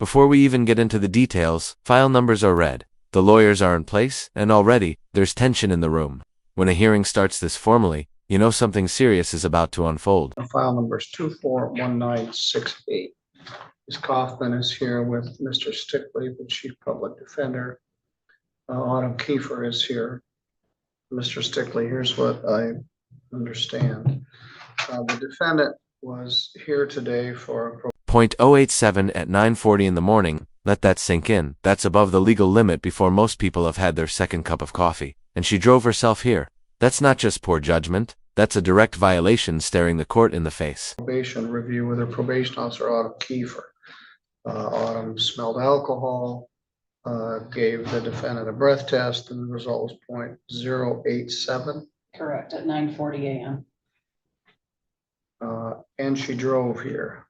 Before we even get into the details, file numbers are read, the lawyers are in place, and already, there's tension in the room. When a hearing starts this formally, you know something serious is about to unfold. File numbers 241968. Ms. Kaufman is here with Mr. Stickley, the Chief Public Defender. Autumn Kiefer is here. Mr. Stickley, here's what I understand. The defendant was here today for .087 at 9:40 in the morning. Let that sink in. That's above the legal limit before most people have had their second cup of coffee. And she drove herself here. That's not just poor judgment. That's a direct violation staring the court in the face. Probation review with her probation officer, Autumn Kiefer. Autumn smelled alcohol, gave the defendant a breath test, and the result was .087. Correct, at 9:40 a.m. And she drove here.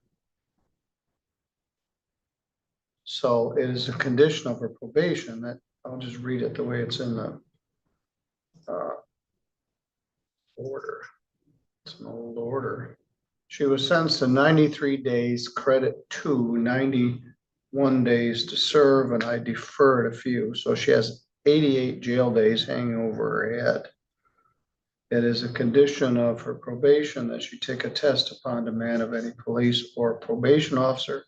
So it is a condition of her probation that, I'll just read it the way it's in the order. It's an old order. She was sentenced to 93 days, credit 2, 91 days to serve, and I deferred a few. So she has 88 jail days hanging over her head. It is a condition of her probation that she take a test upon demand of any police or probation officer.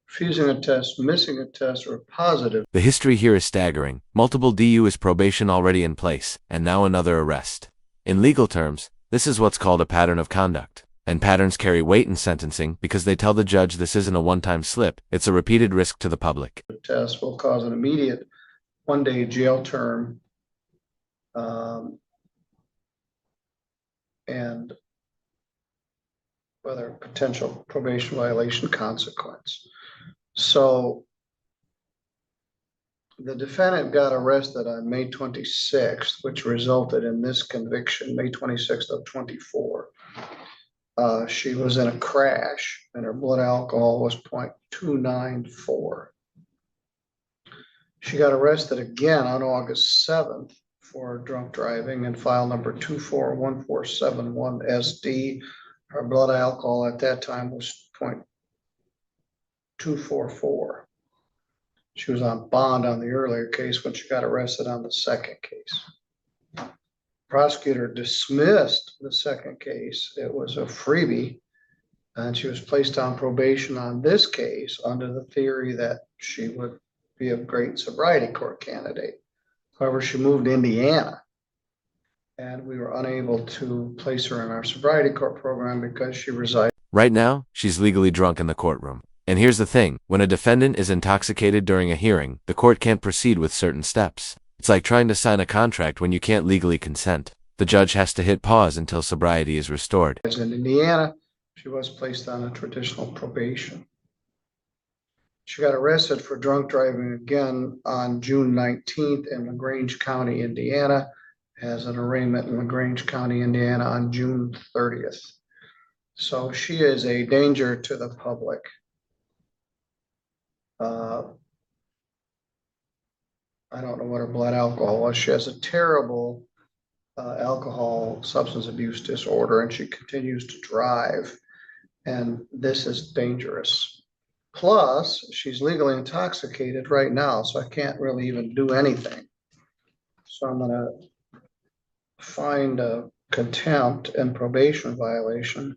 Refusing a test, missing a test, or positive. The history here is staggering. Multiple DU is probation already in place, and now another arrest. In legal terms, this is what's called a pattern of conduct. And patterns carry weight in sentencing because they tell the judge this isn't a one-time slip, it's a repeated risk to the public. The test will cause an immediate one-day jail term and whether potential probation violation consequence. So the defendant got arrested on May 26th, which resulted in this conviction, May 26th of 24. She was in a crash and her blood alcohol was .294. She got arrested again on August 7th for drunk driving and file number 241471 SD. Her blood alcohol at that time was .244. She was on bond on the earlier case when she got arrested on the second case. Prosecutor dismissed the second case. It was a freebie, and she was placed on probation on this case under the theory that she would be a great sobriety court candidate. However, she moved to Indiana, and we were unable to place her in our sobriety court program because she resided. Right now, she's legally drunk in the courtroom. And here's the thing, when a defendant is intoxicated during a hearing, the court can't proceed with certain steps. It's like trying to sign a contract when you can't legally consent. The judge has to hit pause until sobriety is restored. In Indiana, she was placed on a traditional probation. She got arrested for drunk driving again on June 19th in LaGrange County, Indiana, has an arraignment in LaGrange County, Indiana on June 30th. So she is a danger to the public. I don't know what her blood alcohol was. She has a terrible alcohol substance abuse disorder, and she continues to drive. And this is dangerous. Plus, she's legally intoxicated right now, so I can't really even do anything. So I'm going to find a contempt and probation violation.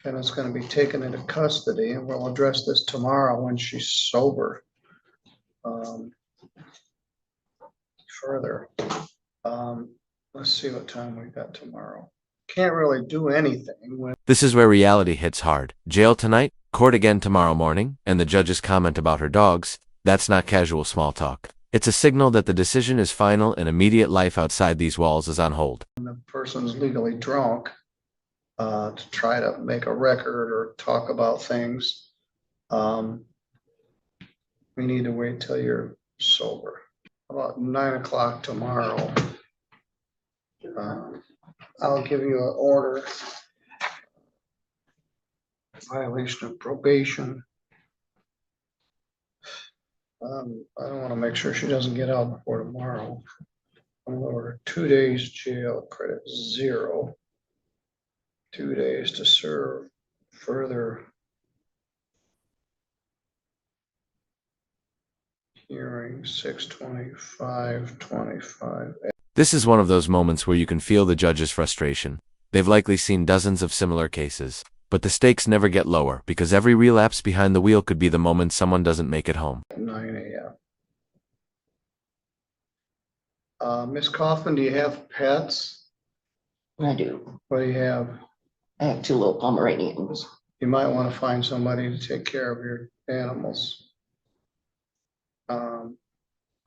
And it's going to be taken into custody, and we'll address this tomorrow when she's sober. Further, let's see what time we got tomorrow. Can't really do anything when This is where reality hits hard. Jail tonight, court again tomorrow morning, and the judge's comment about her dogs, that's not casual small talk. It's a signal that the decision is final and immediate life outside these walls is on hold. the person's legally drunk to try to make a record or talk about things. We need to wait till you're sober. About 9 o'clock tomorrow. I'll give you an order. Violation of probation. I don't want to make sure she doesn't get out before tomorrow. I'm going to order 2 days jail, credit 0. 2 days to serve, further Hearing 6/25/25. This is one of those moments where you can feel the judge's frustration. They've likely seen dozens of similar cases, but the stakes never get lower because every relapse behind the wheel could be the moment someone doesn't make it home. 9 a.m. Ms. Kaufman, do you have pets? I do. What do you have? I have 2 little Pomeranians. You might want to find somebody to take care of your animals.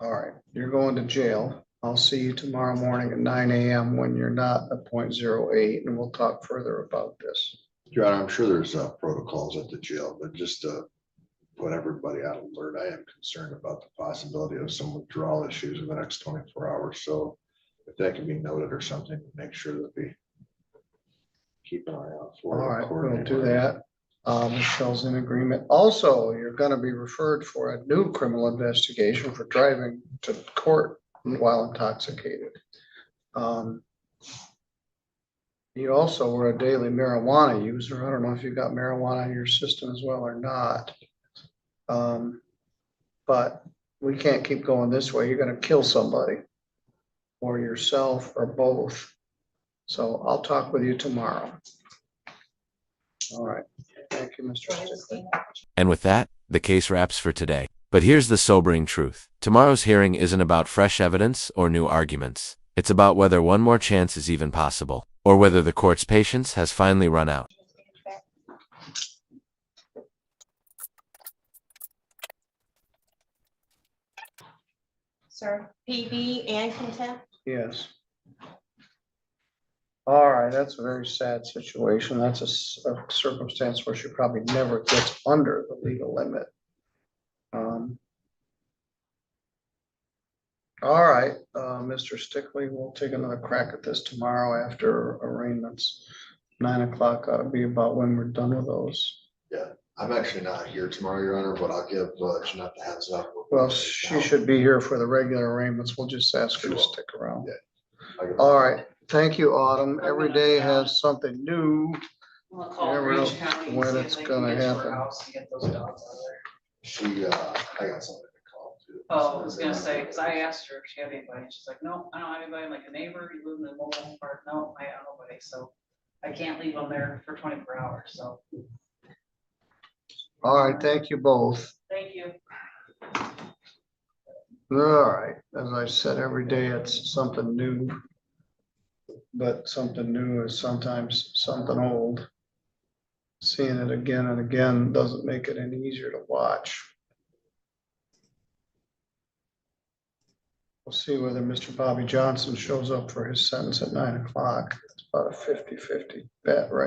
All right, you're going to jail. I'll see you tomorrow morning at 9 a.m. when you're not at .08, and we'll talk further about this. Your Honor, I'm sure there's protocols at the jail, but just to put everybody on alert, I am concerned about the possibility of some withdrawal issues in the next 24 hours. So if that can be noted or something, make sure that we keep an eye out for. All right, we'll do that. Michelle's in agreement. Also, you're going to be referred for a new criminal investigation for driving to court while intoxicated. You also were a daily marijuana user. I don't know if you got marijuana in your system as well or not. But we can't keep going this way. You're going to kill somebody or yourself or both. So I'll talk with you tomorrow. All right. Thank you, Mr. Stickler. And with that, the case wraps for today. But here's the sobering truth. Tomorrow's hearing isn't about fresh evidence or new arguments. It's about whether one more chance is even possible, or whether the court's patience has finally run out. Sir, PB and contempt? Yes. All right, that's a very sad situation. That's a circumstance where she probably never gets under the legal limit. All right, Mr. Stickley, we'll take another crack at this tomorrow after arraignments. 9 o'clock ought to be about when we're done with those. Yeah, I'm actually not here tomorrow, Your Honor, but I'll give Jeanette the heads up. Well, she should be here for the regular arraignments. We'll just ask her to stick around. Yeah. All right, thank you, Autumn. Every day has something new. We'll call Never know Ridge County and when see if it's they gonna can get to her happen. house to get those dogs out of there. She, I got something to call too. Oh, I was gonna say, cause I asked her if she had anybody, and she's like, no, I don't have anybody, like a neighbor, you live in the mobile home park, no, I have nobody, so I can't leave them there for 24 hours, so, All right, thank you both. thank you. All right, as I said, every day it's something new. But something new is sometimes something old. Seeing it again and again doesn't make it any easier to watch. We'll see whether Mr. Bobby Johnson shows up for his sentence at 9 o'clock. It's about a 50-50 bet right